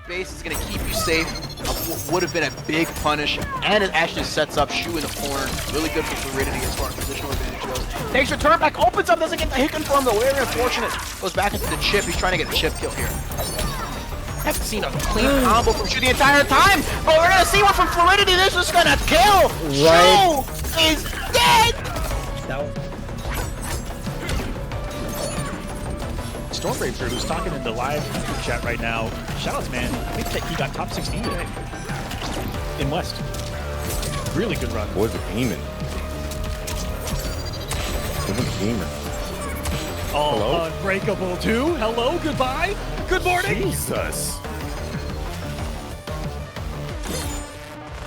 base is going to keep you safe of what would have been a big punish, and it actually sets up Shu in the corner. Really good for fluidity as far as positional advantage goes. Takes your turn back, opens up, doesn't get the hit confirmed though. Very unfortunate. Goes back into the chip. He's trying to get a chip kill here. Haven't seen a clean combo from Shu the entire time, but we're going to see one from fluidity. This is going to kill. Right. Shu is dead. Stormbreaker, who's talking in the live chat right now, shoutouts, man. I think that he got top 16 today in West. Really good run. Boys are aiming. Gamer. Oh, Hello? Unbreakable too. Hello, goodbye, good morning. Jesus.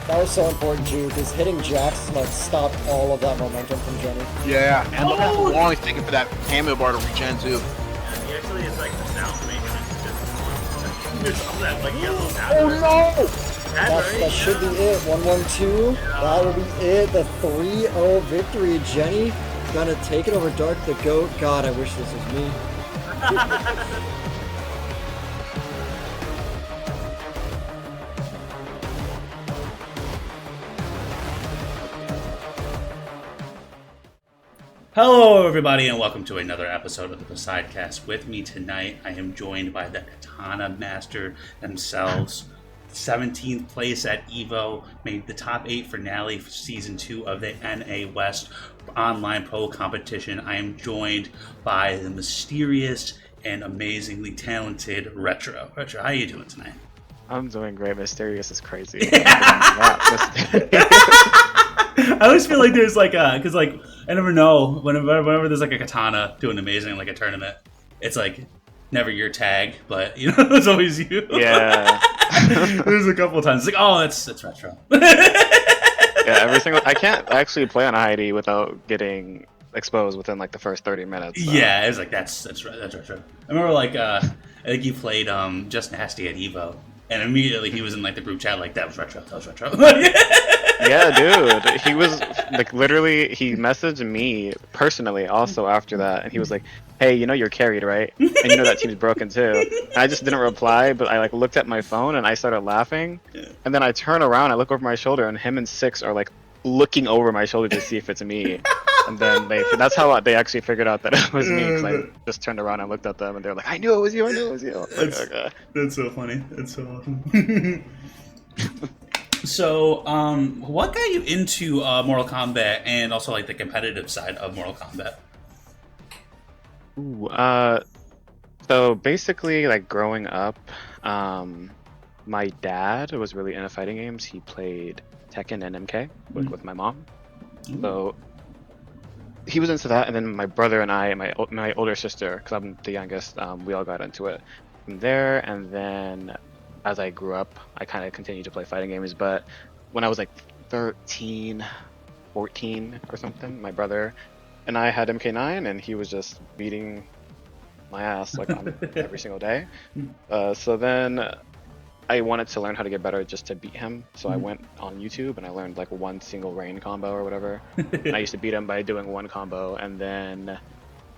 That was so important too, because hitting Jax like stopped all of that momentum from Jenny. Yeah, and look how long it's taking for that Cameo bar to regen too. He actually is like the sound maintenance. There's all that like yellow sound. Oh no! That That should be it. 1-1-2. That will be it. The 3-0 victory. Jenny gonna take it over Dark the Goat. God, I wish this was me. Hello everybody and welcome to another episode of the Poseidcast. With me tonight, I am joined by the Kitana Master themselves. 17th place at EVO, made the top 8 finale for Season 2 of the NA West online pro competition. I am joined by the mysterious and amazingly talented Retro. Retro, how are you doing tonight? I'm doing great. Mysterious is crazy. I always feel like there's like a, because like I never know whenever there's like a Kitana doing amazing in like a tournament, it's like never your tag, but you know it's always you. Yeah. There's a couple of times it's like, oh, it's Retro. Yeah, every single. I can't actually play on Heidi without getting exposed within like the first 30 minutes. So. Yeah, it was like that's Retro. I remember like I think you played Just Nasty at Evo, and immediately he was in like the group chat like that was Retro. Yeah, dude. He was like literally. He messaged me personally also after that, and he was like, "Hey, you know you're carried, right? And you know that team's broken too." And I just didn't reply, but I like looked at my phone and I started laughing, and then I turn around, I look over my shoulder, and him and Six are like looking over my shoulder to see if it's me. And then that's how they actually figured out that it was me, because I just turned around and looked at them, and they're like, "I knew it was you. I knew it was you." That's, like, okay. That's so funny. That's so awesome. So, what got you into Mortal Kombat and also like the competitive side of Mortal Kombat? Ooh, so basically, like growing up, my dad was really into fighting games. He played Tekken and MK with my mom. So he was into that, and then my brother and I and my older sister, because I'm the youngest, we all got into it from there. And then as I grew up, I kind of continued to play fighting games. But when I was like 13, 14 or something, my brother and I had MK9, and he was just beating my ass like on every single day. So then I wanted to learn how to get better just to beat him. So I went on YouTube and I learned like one single rain combo or whatever. And I used to beat him by doing one combo. And then,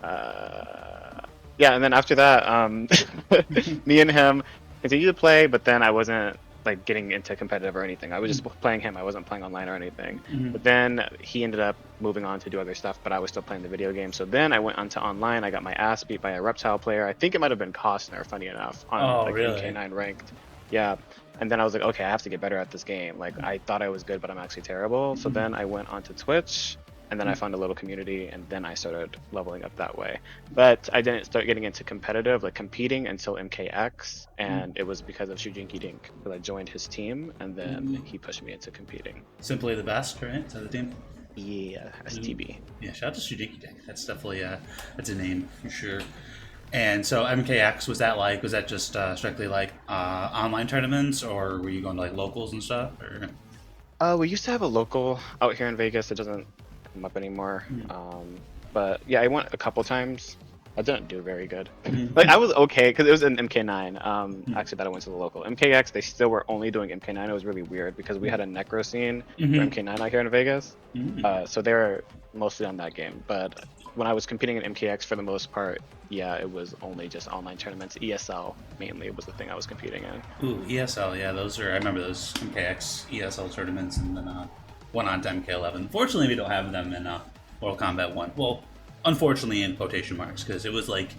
yeah, and then after that, me and him continued to play, but then I wasn't like getting into competitive or anything. I was just playing him. I wasn't playing online or anything. But then he ended up moving on to do other stuff, but I was still playing the video game. So then I went onto online. I got my ass beat by a reptile player. I think it might have been Costner, funny enough, on like really? MK9 ranked. Yeah. And then I was like, okay, I have to get better at this game. Like I thought I was good, but I'm actually terrible. So then I went onto Twitch, and then I found a little community, and then I started leveling up that way. But I didn't start getting into competitive, like competing, until MKX, and it was because of Shujinki Dink, because I joined his team, and then he pushed me into competing. Simply the best, right? Is that the team? Yeah, STB. Yeah, shout out to Shujinki Deck. That's definitely that's a name for sure. And so MKX, was that just strictly like online tournaments, or were you going to like locals and stuff? Or? We used to have a local out here in Vegas. It doesn't come up anymore. But yeah, I went a couple times. I didn't do very good. Like I was okay because it was an MK9. Actually, that I went to the local MKX. They still were only doing MK9. It was really weird because we had a necro scene for MK9 out here in Vegas. So they were mostly on that game. But when I was competing in MKX for the most part, yeah, it was only just online tournaments. ESL mainly was the thing I was competing in. Ooh, ESL, yeah, those are. I remember those MKX ESL tournaments, and then went on to MK11. Fortunately, we don't have them in Mortal Kombat 1. Well, unfortunately, in quotation marks, because it was like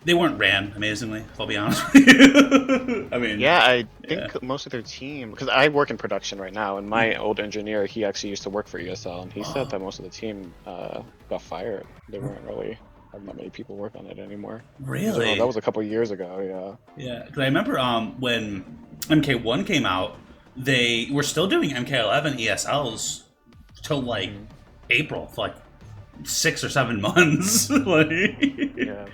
they weren't ran amazingly. If I'll be honest with you. I mean, Yeah, I think most of their team, because I work in production right now, and my old engineer, he actually used to work for ESL, and he said that most of the team got fired. They weren't really having that many people work on it anymore. Really? That was a couple years ago, yeah. Yeah, because I remember when MK1 came out, they were still doing MK11 ESLs till like April, for like 6 or 7 months. Yeah.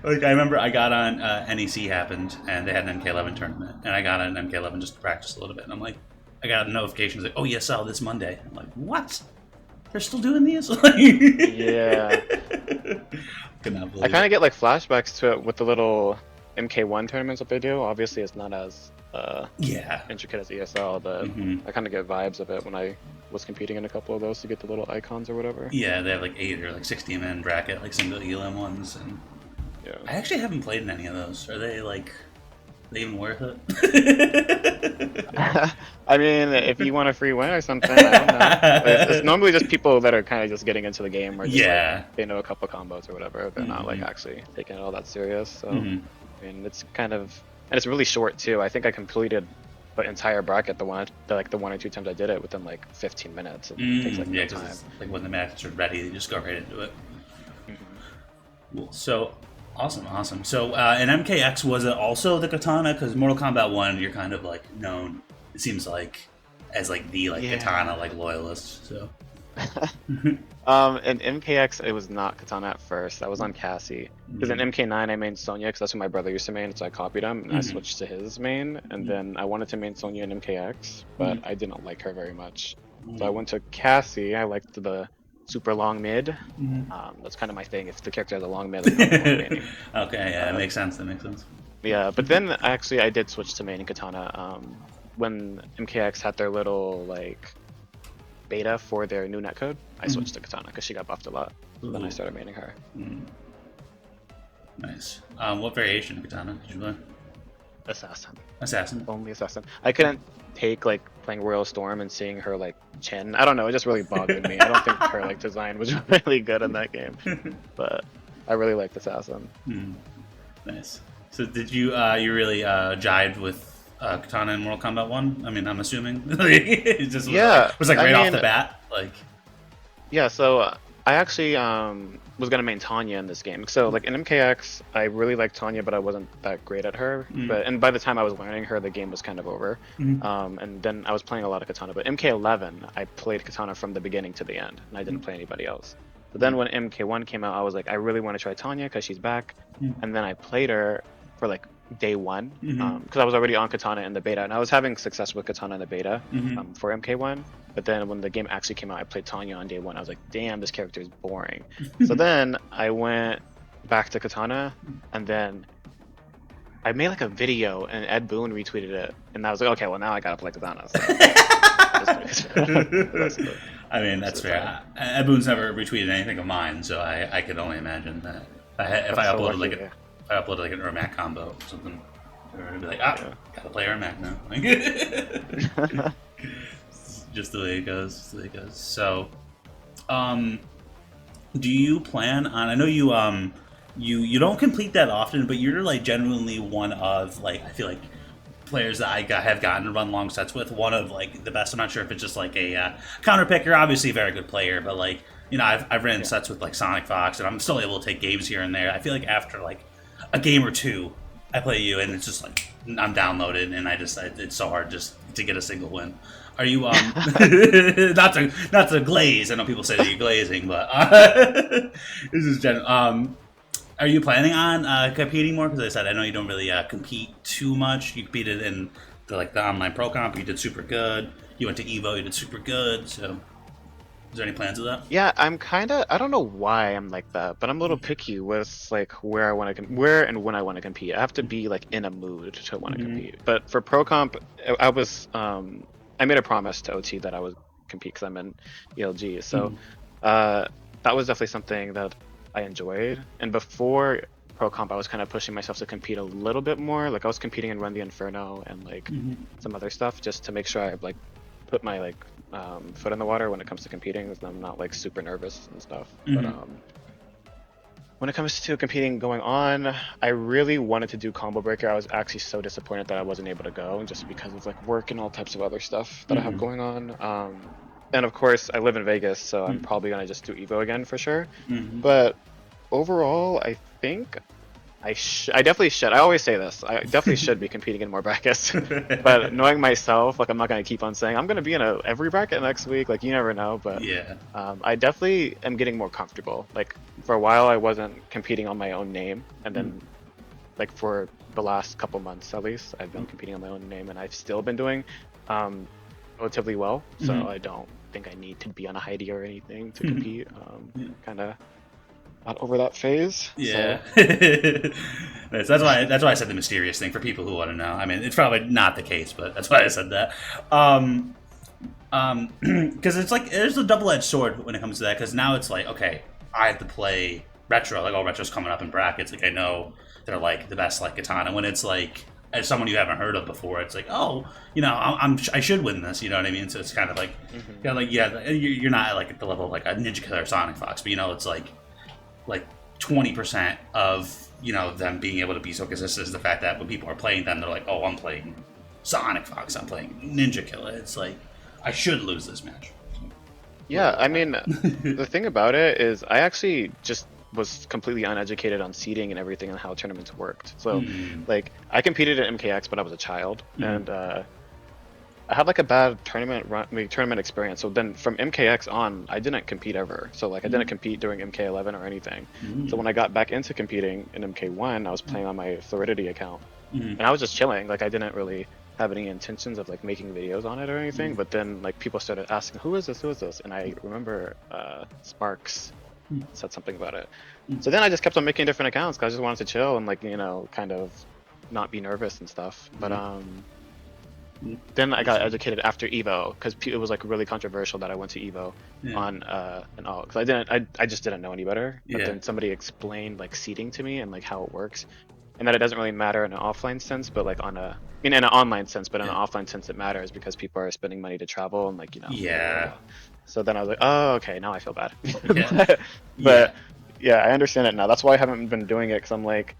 Like I remember I got on NEC happened and they had an MK11 tournament and I got on MK11 just to practice a little bit and I'm like I got a notification like, oh ESL this Monday. I'm like, what? They're still doing these? Yeah. Could not believe I kind of get like flashbacks to it with the little MK1 tournaments that they do. Obviously, it's not as intricate as ESL, but I kind of get vibes of it when I was competing in a couple of those to get the little icons or whatever. Yeah, they have like 8 or like 16 man bracket, like single elim ones, and Yeah. I actually haven't played in any of those. Are they like, they even worth it? I mean, if you want a free win or something, I don't know. It's normally just people that are kind of just getting into the game or just like, they know a couple combos or whatever. They're not like actually taking it all that serious. So, I mean, it's kind of, and it's really short too. I think I completed the entire bracket the one or two times I did it within like 15 minutes. It takes like no time. It's like when the matches are ready, they just go right into it. Cool. So awesome. So in MKX, was it also the Kitana? Because Mortal Kombat 1, you're kind of like known, it seems like, as like the Kitana like loyalist. So in MKX, it was not Kitana at first. I was on Cassie. Because in MK9, I mained Sonya because that's what my brother used to main, so I copied him and I switched to his main. And then I wanted to main Sonya in MKX, but I didn't like her very much. So I went to Cassie. I liked the super long mid. That's kind of my thing. If the character has a long mid, like, okay, yeah, that makes sense. Yeah, but then actually I did switch to maining Kitana when MKX had their little like beta for their new netcode. I switched to Kitana because she got buffed a lot. So then I started maining her. Nice. What variation of Kitana did you learn? Assassin. Only assassin. I couldn't take like playing Royal Storm and seeing her like chin. I don't know. It just really bothered me. I don't think her like design was really good in that game, but I really liked assassin. Nice. So did you you really jived with Kitana in Mortal Kombat 1? I mean, I'm assuming. It just was like right off the bat, like. Yeah. So I actually was gonna main Tanya in this game. So like in MKX, I really liked Tanya, but I wasn't that great at her. And by the time I was learning her, the game was kind of over. And then I was playing a lot of Kitana. But MK11, I played Kitana from the beginning to the end, and I didn't play anybody else. But then when MK1 came out, I was like, I really want to try Tanya because she's back. And then I played her for like day one because I was already on Kitana in the beta, and I was having success with Kitana in the beta for MK1. But then when the game actually came out, I played Tanya on day one. I was like, damn, this character is boring. So then I went back to Kitana, and then I made like a video, and Ed Boon retweeted it, and I was like, okay, well now I gotta play Kitana. So. I mean, that's fair. Ed Boon's never retweeted anything of mine, so I could only imagine that if I uploaded like an Ermac combo or something, I'd be like, gotta play Ermac now. Just the way it goes. So, do you plan on? I know you you don't complete that often, but you're like genuinely one of like I feel like players that I have gotten to run long sets with. One of like the best. I'm not sure if it's just like a counter picker. Obviously, a very good player, but like I've ran sets with like Sonic Fox, and I'm still able to take games here and there. I feel like after like a game or two, I play you, and it's just like I'm downloaded, and it's so hard just to get a single win. Are you not to glaze? I know people say that you're glazing, but this is general. Are you planning on competing more? Because I said I know you don't really compete too much. You competed in the online pro comp. You did super good. You went to Evo. You did super good. So, is there any plans of that? Yeah, I'm kind of. I don't know why I'm like that, but I'm a little picky with like where and when I want to compete. I have to be like in a mood to want to compete. But for pro comp, I was. I made a promise to OT that I would compete because I'm in ELG. So I that was definitely something that I enjoyed. And before Pro Comp, I was kind of pushing myself to compete a little bit more. Like I was competing in Run the Inferno and like some other stuff just to make sure I like put my like foot in the water when it comes to competing, because I'm not like super nervous and stuff. But when it comes to competing going on, I really wanted to do Combo Breaker. I was actually so disappointed that I wasn't able to go, just because of like work and all types of other stuff that I have going on. And of course, I live in Vegas, so I'm probably gonna just do Evo again for sure. But overall, I think I definitely should. I always say this. I definitely should be competing in more brackets. But knowing myself, like I'm not gonna keep on saying I'm gonna be in every bracket next week. Like you never know. But Yeah. I definitely am getting more comfortable. Like for a while, I wasn't competing on my own name, and then like for the last couple months at least, I've been competing on my own name, and I've still been doing relatively well. So I don't think I need to be on a Heidi or anything to compete. Kind of not over that phase. Yeah. So. that's why I said the mysterious thing for people who want to know. I mean, it's probably not the case, but that's why I said that. Because it's like there's a double-edged sword when it comes to that. Because now it's like, okay, I have to play retro. Like, oh, retro's coming up in brackets. Like, I know they're like the best, like Kitana. When it's like, as someone you haven't heard of before, it's like, oh, you know, I should win this. You know what I mean? So it's kind of like, you're not like at the level of like a Ninja Killer or Sonic Fox, but you know, it's like 20% of, you know, them being able to be so consistent is the fact that when people are playing them, they're like, oh, I'm playing Sonic Fox, I'm playing Ninja Killer. It's like, I should lose this match. Yeah, I mean, the thing about it is I actually just was completely uneducated on seeding and everything and how tournaments worked. So, like, I competed at MKX, but I was a child, and I had like a bad tournament experience. So then from MKX on, I didn't compete ever. So like I didn't compete during MK11 or anything. So when I got back into competing in MK1, I was playing on my Fluidity account, and I was just chilling. Like I didn't really have any intentions of like making videos on it or anything. But then like people started asking, who is this? Who is this? And I remember Sparks said something about it. So then I just kept on making different accounts because I just wanted to chill and like, you know, kind of not be nervous and stuff. But then I got educated after Evo because it was like really controversial that I went to Evo on and all, because I just didn't know any better. But then somebody explained like seeding to me and like how it works, and that it doesn't really matter in an offline sense, but like in an online sense, but in an offline sense it matters because people are spending money to travel and like, you know. Yeah. So then I was like, oh, okay, now I feel bad. but yeah, I understand it now. That's why I haven't been doing it, because I'm like,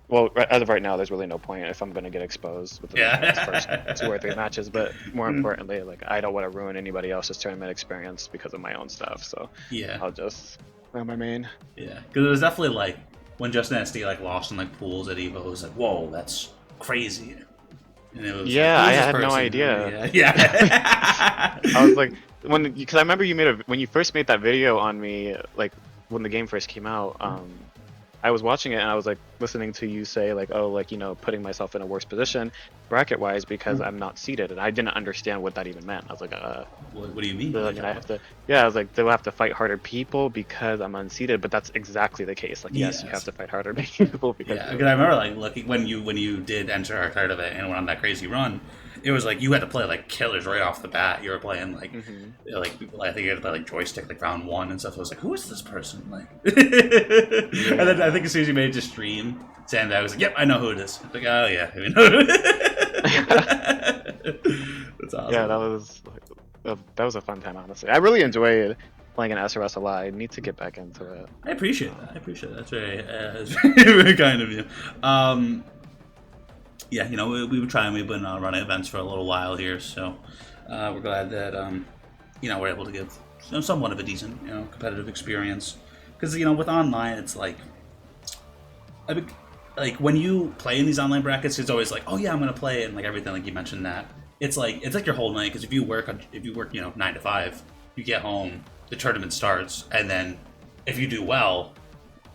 well, as of right now, there's really no point if I'm going to get exposed with the first 2 or 3 matches. But more importantly, like I don't want to ruin anybody else's tournament experience because of my own stuff. So I'll just run my main. Yeah, because it was definitely like when Just Nasty like lost in like pools at Evo, it was like, whoa, that's crazy. And it was I like, had no idea. Yeah. I was like, because I remember when you first made that video on me, like when the game first came out. I was watching it and I was like listening to you say like, oh, like, you know, putting myself in a worse position bracket wise because I'm not seated, and I didn't understand what that even meant. I was like, what do you mean? Like, I have to, I was like, they'll have to fight harder people because I'm unseated, but that's exactly the case. Like, yes, you have to fight harder people because. Yeah, because I remember like looking when you did enter our third of it and went on that crazy run. It was like you had to play like killers right off the bat. You were playing like I think you had to play like joystick like round 1 and stuff. I was like, who is this person? Like, and then I think as soon as you made it to stream, Sandbag was like, yep, I know who it is. I was like, oh yeah, we know. That's awesome. Yeah, that was a fun time, honestly. I really enjoyed playing an SRS a lot. I need to get back into it. I appreciate that. That's very kind of you. Yeah, you know, we were trying. We've been running events for a little while here, so we're glad that you know, we're able to give somewhat of a decent, you know, competitive experience. Because, you know, with online, it's like, like when you play in these online brackets, it's always like, oh yeah, I'm gonna play it, and like everything, like you mentioned that. It's like your whole night, because if you work, you know, 9 to 5, you get home, the tournament starts, and then if you do well,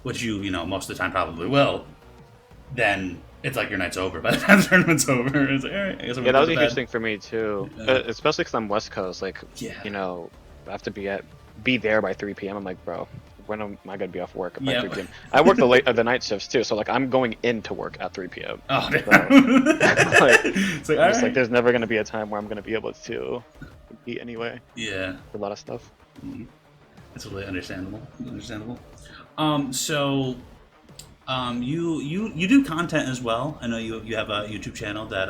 which you know most of the time probably will, then it's like your night's over by the time the tournament's over. It's like, all right, I guess that was interesting for me too, especially because I'm West Coast. Like, you know, I have to be there by 3 p.m. I'm like, bro, when am I gonna be off work by 3 p.m.? I work the night shifts too, so like I'm going into work at 3 p.m. Oh, so, it's like, like there's never gonna be a time where I'm gonna be able to compete anyway. Yeah, a lot of stuff. That's really understandable. Understandable. So, you do content as well. I know you have a YouTube channel that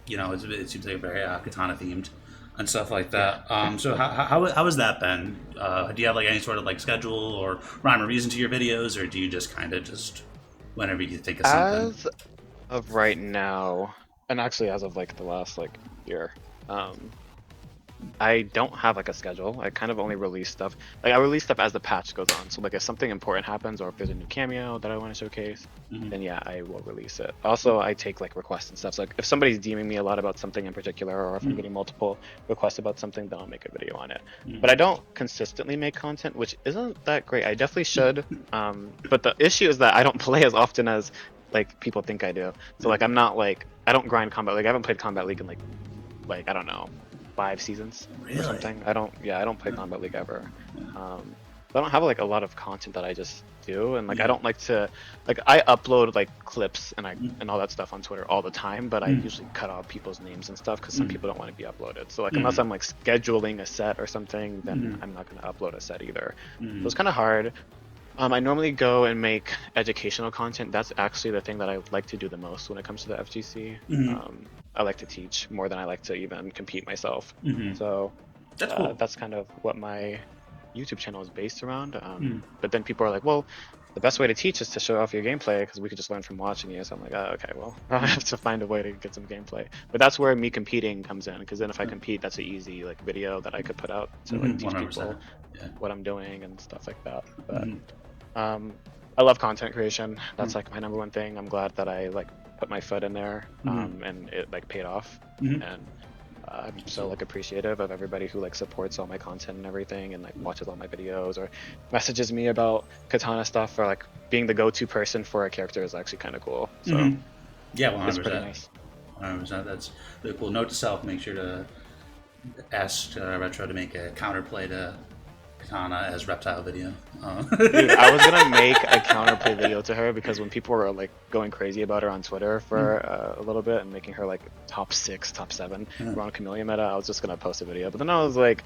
it seems like very Katana themed and stuff like that. So how has that been? Do you have like any sort of like schedule or rhyme or reason to your videos, or do you just kind of just whenever you think of something? As of right now, and actually as of like the last like year, I don't have like a schedule. I kind of only release stuff. Like I release stuff as the patch goes on. So like if something important happens or if there's a new cameo that I want to showcase, then yeah, I will release it. Also, I take like requests and stuff. So like if somebody's DMing me a lot about something in particular, or if I'm getting multiple requests about something, then I'll make a video on it. But I don't consistently make content, which isn't that great. I definitely should. But the issue is that I don't play as often as like people think I do. So like I'm not like I don't grind Combat League. I haven't played Combat League in like I don't know, 5 seasons or something. I don't play Combat League ever. I don't have like a lot of content that I just do, and like I don't like to like I upload like clips and all that stuff on Twitter all the time, but I usually cut off people's names and stuff because some people don't want to be uploaded. So like unless I'm like scheduling a set or something, then I'm not going to upload a set either. So it's kind of hard. I normally go and make educational content. That's actually the thing that I like to do the most when it comes to the FGC. I like to teach more than I like to even compete myself. So That's cool. that's kind of what my YouTube channel is based around. But then people are like, well, the best way to teach is to show off your gameplay because we could just learn from watching you. So I'm like, oh, okay, well, I have to find a way to get some gameplay. But that's where me competing comes in, because then if I compete, that's an easy like video that I could put out to like teach 100%. people Yeah. what I'm doing and stuff like that. But I love content creation. That's like my #1 thing. I'm glad that I like put my foot in there and it like paid off. And I'm so like appreciative of everybody who like supports all my content and everything, and like watches all my videos or messages me about Katana stuff, or like being the go-to person for a character is actually kind of cool. So Yeah, 100%. it's pretty nice. 100%. That's really cool. Note to self: make sure to ask Retro to make a counterplay to Kitana as Reptile video. Dude, I was gonna make a counterplay video to her because when people were like going crazy about her on Twitter for a little bit and making her like top 6, top 7 around Chameleon meta, I was just gonna post a video. But then I was like,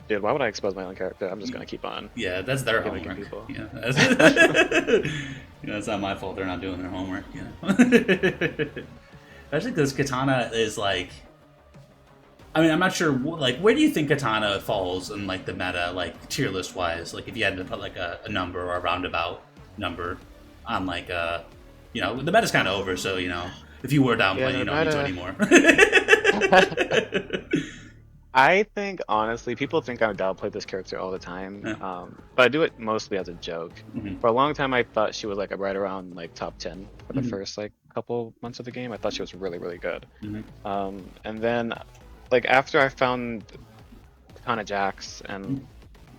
dude, why would I expose my own character? I'm just gonna keep on. Yeah, that's their gimmicking homework. people. Yeah, it's not my fault they're not doing their homework. Especially because Kitana is like, I mean, I'm not sure. Like, where do you think Kitana falls in like the meta, like tier list wise? Like, if you had to put like a number or a roundabout number on like the meta's kind of over. So if you were downplaying, you don't need to anymore. I think honestly, people think I downplay this character all the time, but I do it mostly as a joke. For a long time, I thought she was like right around like top 10 for the first like couple months of the game. I thought she was really, really good, and then like after I found Kitana Jax and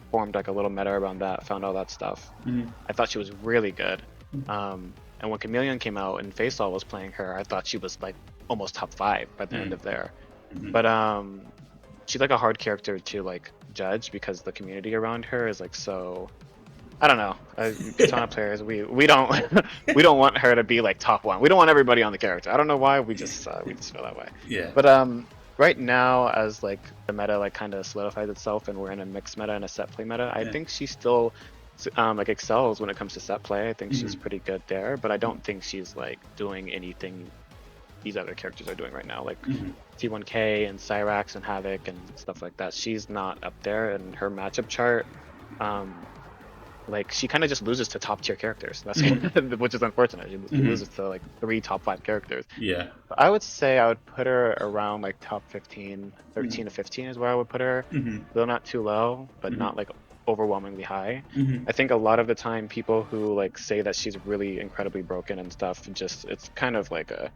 formed like a little meta around that, found all that stuff, I thought she was really good. And when Chameleon came out and Faisal was playing her, I thought she was like almost top 5 by the end of there. But she's like a hard character to like judge because the community around her is like so. I don't know. Katana players, we don't we don't want her to be like top 1. We don't want everybody on the character. I don't know why. We just feel that way. Yeah. But right now, as like the meta like kind of solidifies itself and we're in a mixed meta and a set play meta, I think she still like excels when it comes to set play. I think she's pretty good there, but I don't think she's like doing anything these other characters are doing right now, like T1K and Cyrax and Havoc and stuff like that. She's not up there, and her matchup chart, like she kind of just loses to top tier characters. That's which is unfortunate. She loses to like 3 top 5 characters. Yeah. But I would say I would put her around like top 15, 13 to 15 is where I would put her. Though not too low, but not like overwhelmingly high. I think a lot of the time people who like say that she's really incredibly broken and stuff, just it's kind of like a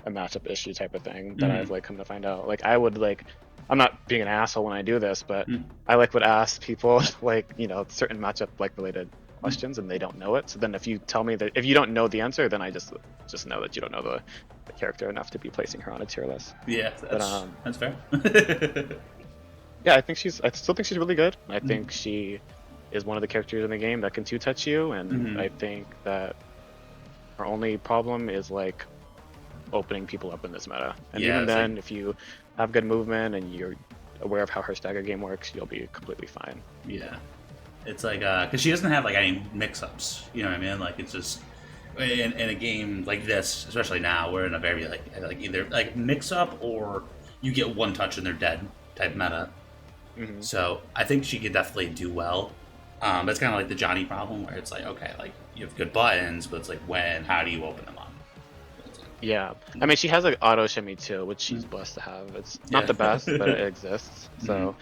matchup issue type of thing that I've like come to find out. Like I would like, I'm not being an asshole when I do this, but I like would ask people like certain matchup like related questions and they don't know it. So then if you tell me that if you don't know the answer, then I just know that you don't know the character enough to be placing her on a tier list. Yeah, that's fair. Yeah, I still think she's really good. I think she is one of the characters in the game that can 2-touch you, and I think that her only problem is like opening people up in this meta. And even then, if you have good movement and you're aware of how her stagger game works, you'll be completely fine. Yeah, It's like because she doesn't have like any mix-ups. You know what I mean? Like it's just in a game like this, especially now, we're in a very like either like mix-up or you get one touch and they're dead type meta. Mhm. So I think she could definitely do well. But it's kind of like the Johnny problem where it's like, okay, like you have good buttons, but it's like how do you open them up? Yeah, I mean, she has like auto shimmy too, which she's blessed to have. It's not Yeah. the best, but it exists. So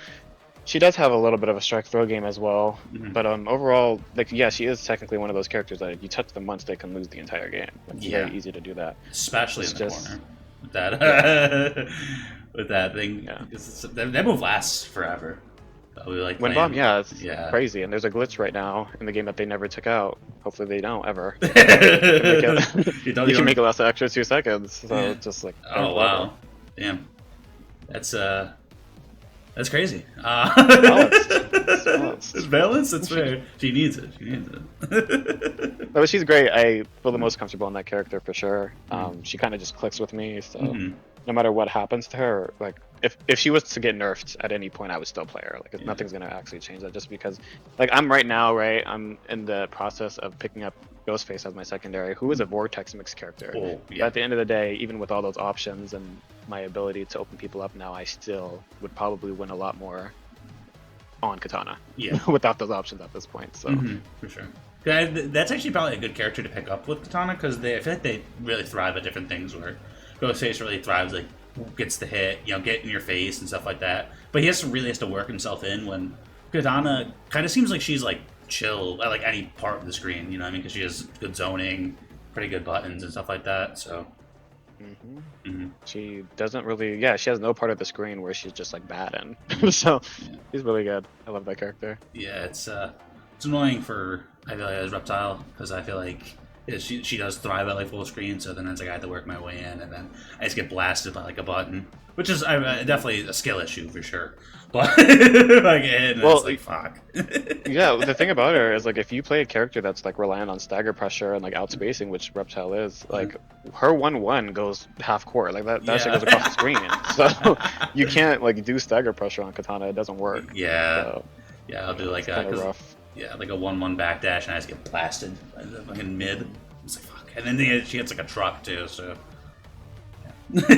she does have a little bit of a strike throw game as well. But overall, like, yeah, she is technically one of those characters that if you touch them once, they can lose the entire game. It's Yeah. very easy to do that. Especially It's in the just- corner with that with that thing. Yeah. That move lasts forever. We like Wind playing- bomb, yeah, it's Yeah. crazy. And there's a glitch right now in the game that they never took out. Hopefully they don't ever. You You don't- can make it last an extra 2 seconds. So Yeah. it's just like, Oh wow, damn, that's crazy. Balanced. It's balanced. It's balanced. That's fair. She needs it. She needs it. No, but she's great. I feel the most comfortable in that character for sure. She kind of just clicks with me. So no matter what happens to her, like if she was to get nerfed at any point, I would still play her. Like nothing's gonna actually change that. Just because, like I'm right now, right? I'm in the process of picking up Ghostface as my secondary, who is a Vortex mix character. Oh, But yeah. at the end of the day, even with all those options and my ability to open people up now, I still would probably win a lot more on Kitana. Yeah. Without those options at this point. So. For sure. Yeah, that's actually probably a good character to pick up with Kitana because I feel like they really thrive at different things. Where Ghostface really thrives, like gets the hit, you know, get in your face and stuff like that. But he really has to work himself in. When Kitana kind of seems like she's like chill at like any part of the screen, you know what I mean? Because she has good zoning, pretty good buttons and stuff like that. So She doesn't really, yeah, she has no part of the screen where she's just like bad in. So she's really good. I love that character. yeah, it's annoying for I feel like as Reptile because I feel like she does thrive at like full screen. So then it's like I have to work my way in, and then I just get blasted by like a button, which is definitely a skill issue for sure. But like, and Well, it's like fuck. Yeah, the thing about her is like if you play a character that's like reliant on stagger pressure and like outspacing, which Reptile is, like her 1/1 goes half court, like that shit Yeah. goes across the screen. So you can't like do stagger pressure on Katana, it doesn't work. Yeah, So yeah, I'll do like it's kind of 'cause- rough. yeah, like a 1/1 backdash, and I just get blasted by the fucking mid. It's like fuck, and then she gets like a truck too. So Just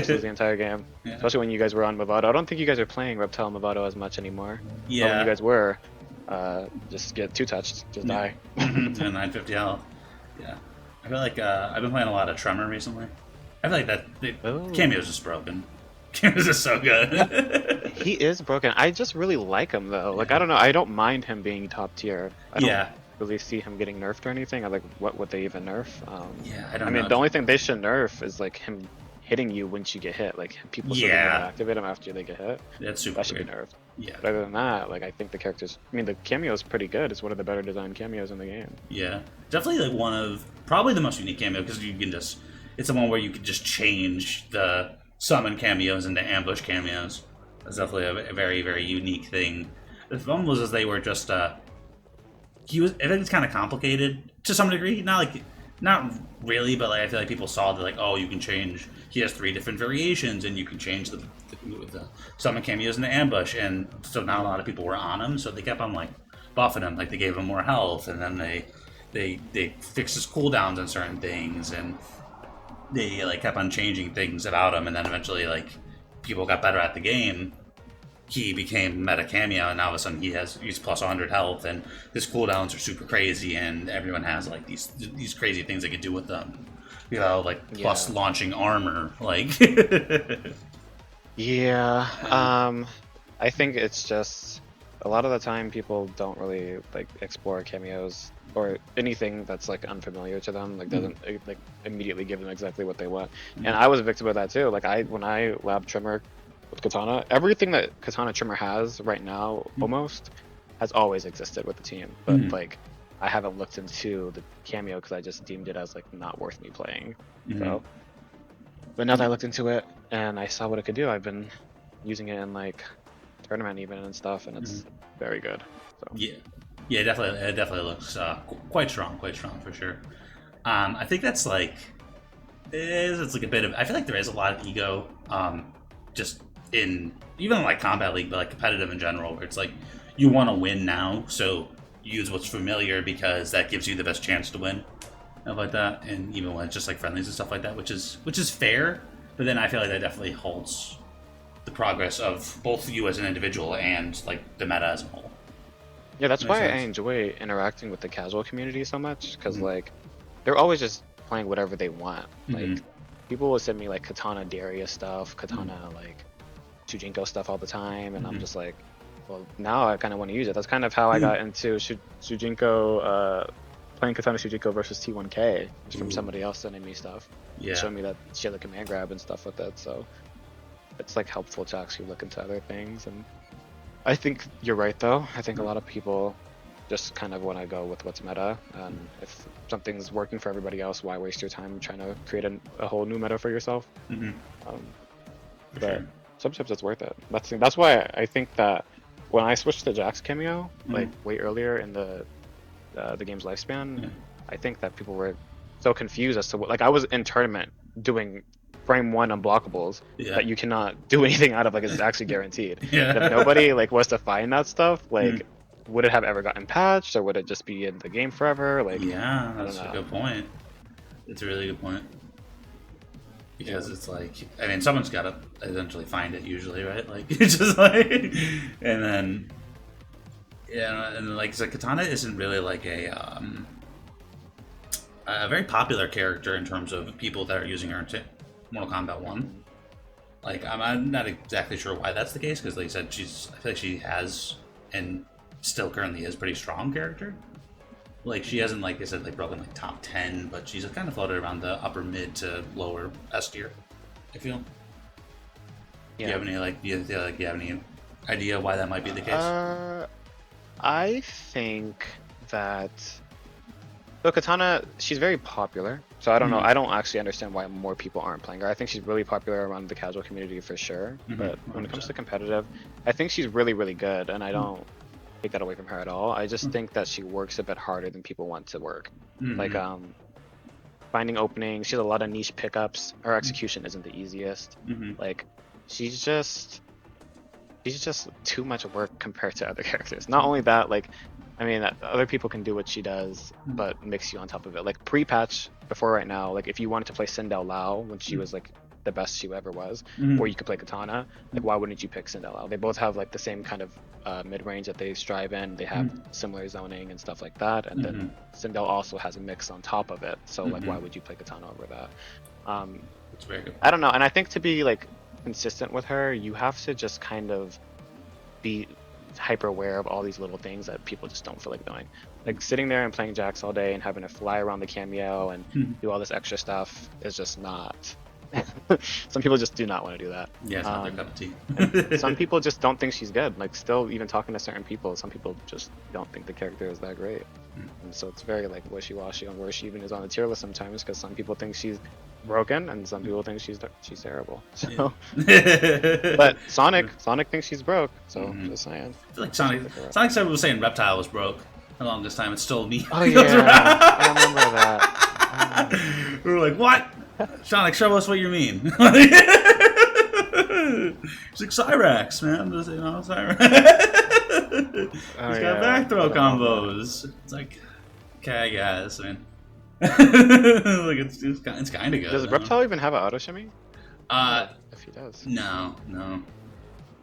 lose the entire game. Yeah. Especially when you guys were on Movado. I don't think you guys are playing Reptile Movado as much anymore. But when yeah, you guys were, just get 2-touched, just die. and 950 health. Yeah, I feel like I've been playing a lot of Tremor recently. I feel like Oh. Cameo's just broken. Cameo's just so good. He is broken. I just really like him though. Like I don't know. I don't mind him being top tier. I don't Yeah. really see him getting nerfed or anything. I like what would they even nerf? Yeah, I don't I mean, know. the only thing they should nerf is like him hitting you once you get hit. Like people should Yeah. activate him after they get hit. That's super That should be weird. nerfed. Yeah, But other than that, like I think the characters. I mean, the cameo is pretty good. It's one of the better designed cameos in the game. yeah, definitely like one of probably the most unique cameo because you can just it's the one where you can just change the summon cameos into ambush cameos. That's definitely a very very unique thing. The problem was as they were just he was. I think it's kind of complicated to some degree. Not really, but like I feel like people saw that like oh you can change. He has 3 different variations, and you can change the summon cameos into ambush, and so not a lot of people were on him, so they kept on like buffing him, like they gave him more health, and then they fixed his cooldowns on certain things, and they like kept on changing things about him, and then eventually like people got better at the game. He became meta cameo, and now all of a sudden he's plus 100 health, and his cooldowns are super crazy, and everyone has like these crazy things they could do with them. You know, like plus Yeah. launching armor, like. Yeah. I think it's just a lot of the time people don't really like explore cameos or anything that's like unfamiliar to them. Like doesn't like immediately give them exactly what they want. And I was a victim of that too. Like when I lab Trimmer with Kitana, everything that Kitana Trimmer has right now almost has always existed with the team. But like I haven't looked into the cameo because I just deemed it as like not worth me playing. So, but now that I looked into it and I saw what it could do, I've been using it in like tournament even and stuff, and it's very good. So. Yeah, it definitely looks quite strong for sure. I think that's like it's like a bit of. I feel like there is a lot of ego, just in even like Combat League, but like competitive in general, where it's like you want to win now, so use what's familiar because that gives you the best chance to win, stuff like that. And even when it's just like friendlies and stuff like that, which is fair. But then I feel like that definitely halts the progress of both you as an individual and like the meta as a whole. Yeah, that's Makes why sense. I enjoy interacting with the casual community so much, because like they're always just playing whatever they want. Like people will send me like Kitana Darius stuff, Kitana like Shujinko stuff all the time, and I'm just like, well, now I kind of want to use it. That's kind of how I got into Shujinko, playing Kitana Shujinko versus T1K, just from somebody else sending me stuff. Yeah. Showing me that she had a command grab and stuff with it, so it's like helpful to actually look into other things. And I think you're right though. I think a lot of people just kind of want to go with what's meta, and if something's working for everybody else, why waste your time trying to create a whole new meta for yourself? But sometimes it's worth it. That's why I think that when I switched to Jax cameo, like way earlier in the game's lifespan, I think that people were so confused as to what, like I was in tournament doing frame 1 unblockables that you cannot do anything out of, like it's actually guaranteed. And if nobody like was to find that stuff, like would it have ever gotten patched, or would it just be in the game forever? Like, yeah, that's a good point. It's a really good point. Because it's like, I mean, someone's got to eventually find it usually, right? Like, it's just like, and then, yeah, and like, so Kitana isn't really like a very popular character in terms of people that are using her in Mortal Kombat 1. Like, I'm not exactly sure why that's the case, because like I said, I feel like she has, and still currently is, pretty strong character. Like, she hasn't, like I said, like broken like top 10, but she's kind of floated around the upper mid to lower S tier, I feel. Do you have any do you have any idea why that might be the case? I think that Kitana, she's very popular, so I don't know. I don't actually understand why more people aren't playing her. I think she's really popular around the casual community for sure, but when it comes to competitive, I think she's really, really good, and I don't take that away from her at all. I just think that she works a bit harder than people want to work. Like finding openings, she has a lot of niche pickups. Her execution isn't the easiest. Like she's just too much work compared to other characters. Not only that, like I mean, other people can do what she does, but mix you on top of it. Like pre-patch, before right now, like if you wanted to play Sindel Lao when she was like the best she ever was, or you could play Kitana, like why wouldn't you pick Sindel Lao? They both have like the same kind of mid-range that they strive in. They have similar zoning and stuff like that, and then Sindel also has a mix on top of it. So like why would you play Kitana over that? It's very good. I don't know, and I think to be like consistent with her, you have to just kind of be hyper aware of all these little things that people just don't feel like doing. Like sitting there and playing Jax all day and having to fly around the cameo and do all this extra stuff is just not. Some people just do not want to do that. Yeah, it's not their cup of tea. Some people just don't think she's good. Like still, even talking to certain people, some people just don't think the character is that great. And so it's very like wishy-washy on where she even is on the tier list sometimes, because some people think she's broken and some people think she's terrible. So, but Sonic thinks she's broke. So just saying. I feel like Sonic said was saying Reptile was broke the longest time. It's still me. Oh yeah, I remember that. We were like, what? Sonic, show us what you mean. It's like Cyrax, man. Just, Cyrax. He's got back throw combos. It's like, okay, guys, man. Like it's kind of good. Does Reptile even have an auto shimmy? If he does. No.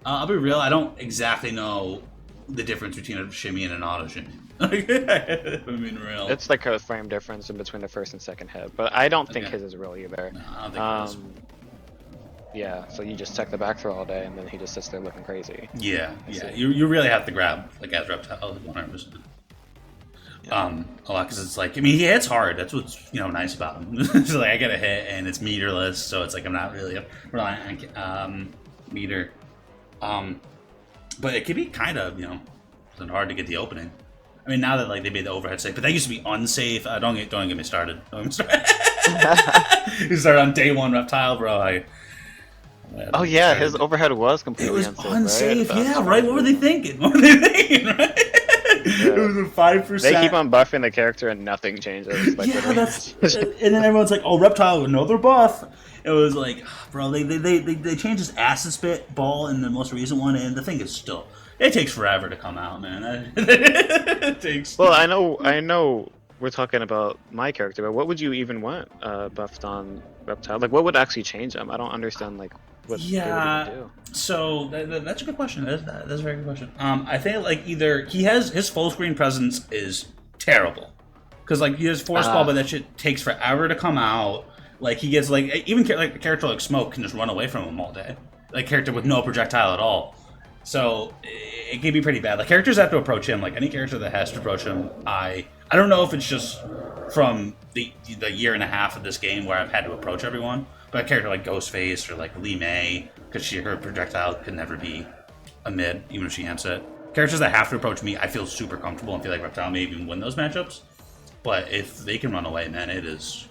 I'll be real. I don't exactly know the difference between a shimmy and an auto shimmy. I mean, real. It's like a frame difference in between the first and second hit, but I don't think his is real either. No, I don't think it is. Yeah, so you just check the back throw all day, and then he just sits there looking crazy. Yeah. You really have to grab like as Reptile 100%. A lot, because it's like, I mean, he hits hard. That's what's nice about him. So like I get a hit and it's meterless, so it's like I'm not really relying on meter. But it can be kind of hard to get the opening. I mean, now that like they made the overhead safe, but that used to be unsafe. Don't get me started. You started on day one Reptile, bro. Oh yeah, his overhead was completely unsafe. Unsafe, right? Yeah, right. What were they thinking? Right? It was a 5%. They keep on buffing the character and nothing changes. Like, Yeah, literally. that's. And then everyone's like, "Oh, Reptile, another buff." It was like, bro, they changed his acid spit ball in the most recent one, and the thing is still. It takes forever to come out, man. It takes. Well, I know. We're talking about my character, but what would you even want buffed on Reptile? Like, what would actually change him? I don't understand. Like, what they would even do. So that's a good question. That's a very good question. I think like either he has his full screen presence is terrible because like he has force ball, but that shit takes forever to come out. Like he gets like even like a character like Smoke can just run away from him all day. Like character with no projectile at all. So it can be pretty bad. Like characters have to approach him. Like any character that has to approach him, I don't know if it's just from the year and a half of this game where I've had to approach everyone. But a character like Ghostface or like Lee May, because her projectile could never be a mid, even if she amps it. Characters that have to approach me, I feel super comfortable and feel like Reptile may even win those matchups. But if they can run away, man, it is,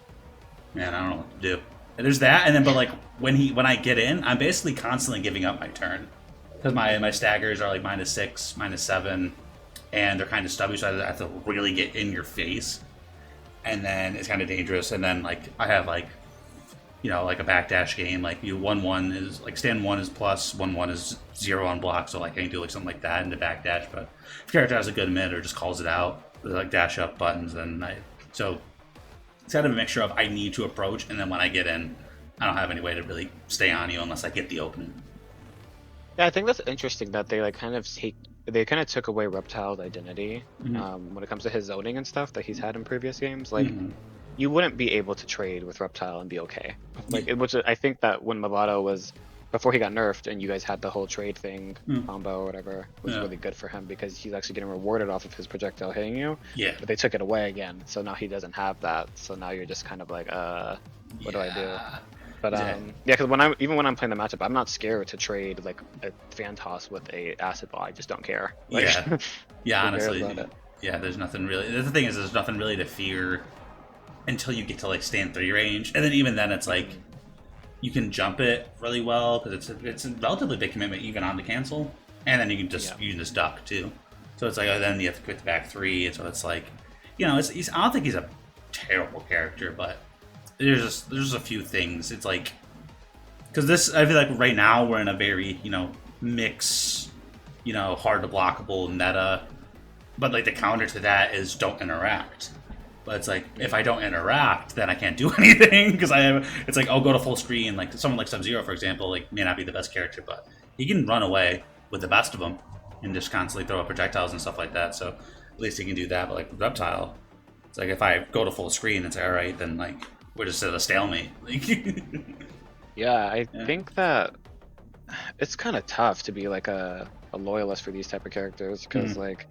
man, I don't know what to do. And there's that, and then but like when I get in, I'm basically constantly giving up my turn. Because my staggers are like -6, -7, and they're kind of stubby, so I have to really get in your face. And then it's kind of dangerous. And then like I have like, you know, like a backdash game, like you 1-1 is like stand 1 is plus, 1-1 is 0 on block, so like I can do like something like that into backdash. But if character has a good mid or just calls it out, with like dash up buttons, and so it's kind of a mixture of I need to approach, and then when I get in, I don't have any way to really stay on you unless I get the opening. Yeah, I think that's interesting that they like kind of took away Reptile's identity when it comes to his zoning and stuff that he's had in previous games. Like, you wouldn't be able to trade with Reptile and be okay. Like, which I think that when Movado was before he got nerfed and you guys had the whole trade thing combo or whatever was really good for him because he's actually getting rewarded off of his projectile hitting you. Yeah. But they took it away again, so now he doesn't have that. So now you're just kind of like, what do I do? But yeah, because when I'm playing the matchup, I'm not scared to trade like a Phantos with a acid ball. I just don't care. Like, yeah, honestly, yeah. There's nothing really. The thing is, there's nothing really to fear until you get to like stand 3 range, and then even then, it's like you can jump it really well because it's a relatively big commitment even on the cancel, and then you can just duck too. So it's like then you have to quit the back 3, and so it's like, you know, I don't think he's a terrible character, but there's just a few things. It's like, because this, I feel like right now we're in a very, you know, mix, you know, hard to blockable meta, but like the counter to that is don't interact. But it's like if I don't interact, then I can't do anything because it's like I'll go to full screen. Like someone like Sub-Zero, for example, like may not be the best character, but he can run away with the best of them and just constantly throw up projectiles and stuff like that. So at least he can do that. But like with Reptile, it's like if I go to full screen, it's like, all right, then like we're just at a stalemate. Yeah, I think that it's kind of tough to be like a loyalist for these type of characters because like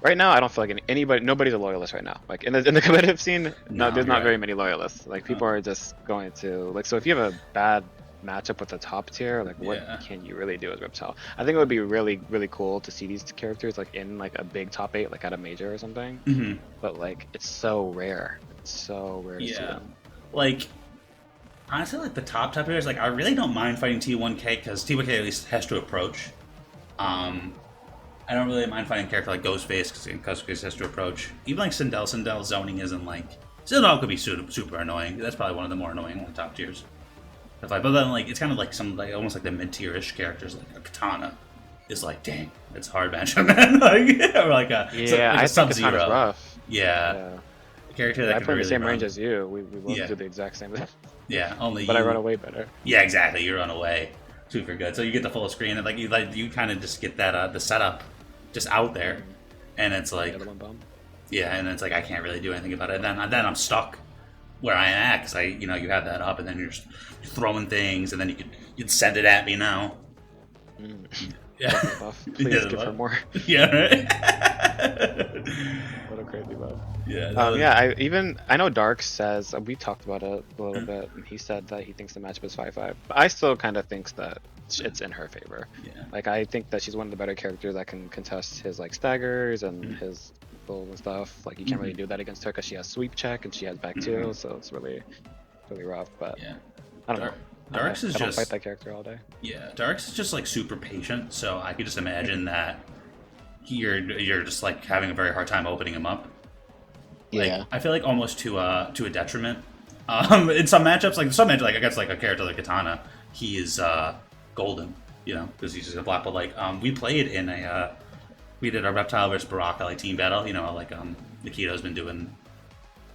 right now I don't feel like nobody's a loyalist right now. Like in the competitive scene, there's not very many loyalists. Like people are just going to like, so if you have a bad matchup with the top tier, like what can you really do as Reptile? I think it would be really, really cool to see these characters like in like a big top 8, like at a major or something. But like it's so rare. It's so rare to see them. Like honestly, like the top players, like I really don't mind fighting T1K because T1K at least has to approach. I don't really mind fighting a character like Ghostface because Ghostface has to approach. Even like Sindel zoning isn't like... Sindel could be super annoying. That's probably one of the more annoying on the top tiers. But then like it's kind of like some like almost like the mid-tier-ish characters like a Kitana is like, dang, it's a hard matchup, man. Like, or like a I think Sub-Zero. Kitana's rough. Yeah. A character that I can play really the same run. range as you. We both do the exact same thing. Yeah, only but you... I run away better. Yeah, exactly. You run away super good. So you get the full screen and like you kind of just get that the setup just out there, and it's like and it's like I can't really do anything about it. And then I'm stuck where I am at because you have that up, and then you're just throwing things, and then you'd send it at me now. Yeah, please give her more. Yeah, right. What a crazy buff. Yeah, I know Dark says we talked about it a little bit, and he said that he thinks the matchup is 5-5. But I still kind of think that it's in her favor. Yeah. Like I think that she's one of the better characters that can contest his like staggers and his pulls and stuff. Like you can't really do that against her because she has sweep check and she has back two, so it's really rough. But I don't know. Darks is I don't just fight that character all day. Yeah, Darks is just like super patient, so I could just imagine that you're just like having a very hard time opening him up. Like, Yeah. I feel like almost to a detriment. In some matchups, like against like a character like Kitana, he is golden, you know, because he's just a black. But like we played in we did a Reptile versus Baraka like team battle, you know, like Nikito's been doing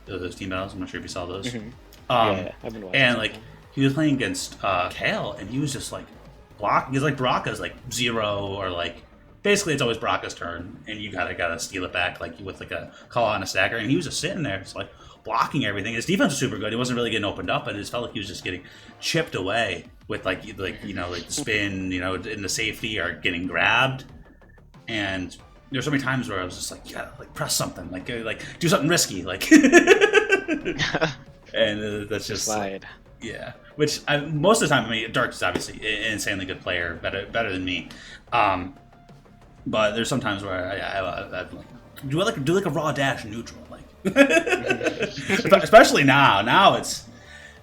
those team battles. I'm not sure if you saw those. Mm-hmm. Yeah, I've been watching and some like of them. he was playing against Kale, and he was just like blocking. He's like Baraka's like 0 or like basically it's always Baraka's turn, and you gotta steal it back like with like a call on a stagger, and he was just sitting there, just like blocking everything. His defense was super good. He wasn't really getting opened up, but it just felt like he was just getting chipped away with like you know like the spin, you know, in the safety or getting grabbed. And there's so many times where I was just like, yeah, like press something, like do something risky, like. And that's just Slide. yeah. Which most of the time, I mean, Dark is obviously an insanely good player, better than me. But there's some times where I like do like a raw dash neutral, like. Especially now. Now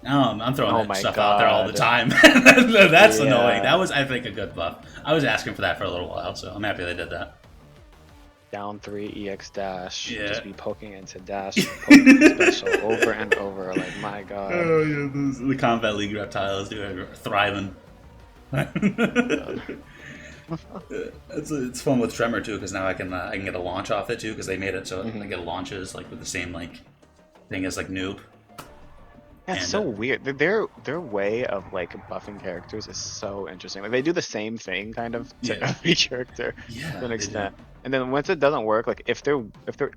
I'm throwing that stuff out there all the time. That's annoying. That was, I think, a good buff. I was asking for that for a little while, so I'm happy they did that. Down 3 EX dash. Yeah. Just be poking into dash, poking special over and over. Like, my god. Oh yeah, the Combat League reptiles are thriving. It's fun with Tremor too, because now I can get a launch off it too, because they made it so I get launches like with the same like thing as like Noob. Yeah, it's so weird. Their way of like buffing characters is so interesting. Like they do the same thing kind of to every character to an extent. And then once it doesn't work, like if there